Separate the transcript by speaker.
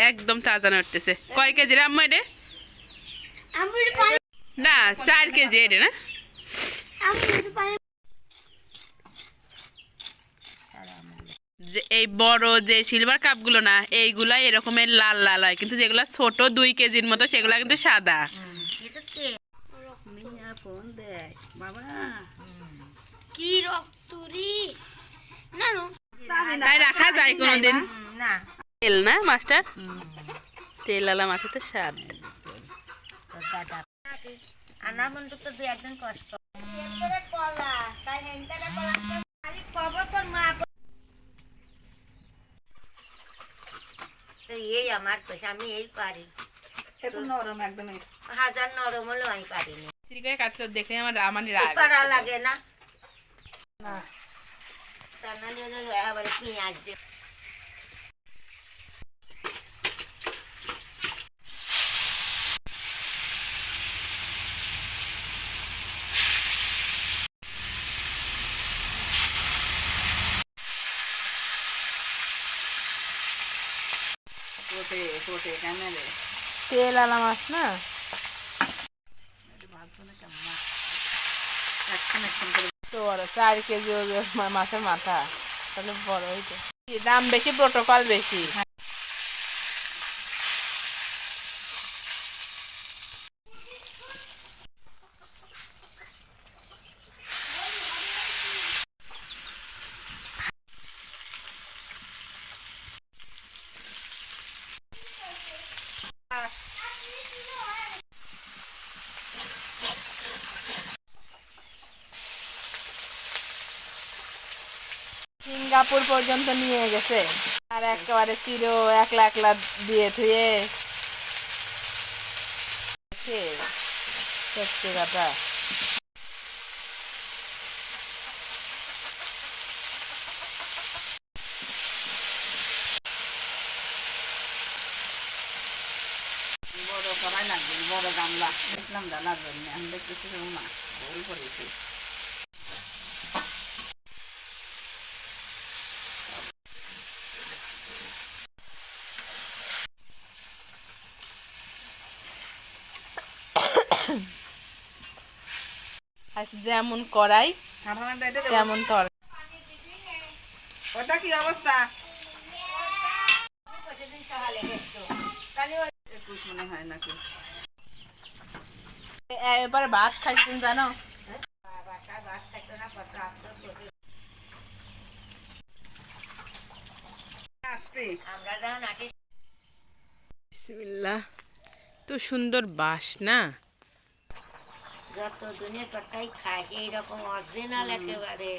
Speaker 1: একদম তাজা নড়তেছে। কয় কেজি আম্মু এটা? না 4 কেজি এটা না। যে এই বড় যে সিলভার কাপগুলো না, এইগুলা এরকমের লাল লাল হয়, কিন্তু যেগুলা ছোট 2 কেজির মতো সেগুলা কিন্তু সাদা।
Speaker 2: কি রক্তরি না
Speaker 1: তাই রাখা যায় কোনোদিন? তেল না মাস্টার, তেল আলা মাছে তো স্বাদ।
Speaker 2: আনা বন্ধু তো দুই একদিন কষ্ট কলা তাই হেনটারে কলা খালি খবর তোর মা এই আমার পয়সা আমি এই পারি
Speaker 3: এত নরম একদম
Speaker 2: হাজার নরম হলেও আমি পারিনি
Speaker 1: সিরিকায় কাটলে দেখে আমার রাগ
Speaker 2: পারা লাগে না না তা নাহলে আবার পেঁয়াজ দিয়ে
Speaker 1: তেল আলা মাছ না, তো বড় 4 কেজি মাছের মাথা, তাহলে বড় হইতো। দাম বেশি, প্রোটোকল বেশি। সিঙ্গাপুর পর্যন্ত নিয়ে গেছে, আর একেবারে চিরো একলা একলা দিয়ে থুয়ে সত্যি কথা।
Speaker 3: বড় করাই লাগবে, বড় গামলা দেখলাম জানার জন্য আমি দেখতেছি না ভুল করেছি।
Speaker 1: যেমন করাই তেমন তর।
Speaker 3: ওটা কি অবস্থা? মনে হয় নাকি
Speaker 1: এবার ভাত খাইছেন জানো? বিসমিল্লাহ, তো সুন্দর বাসনা।
Speaker 2: যত দিনের কথাই খাই এইরকম অরিজিনাল একেবারে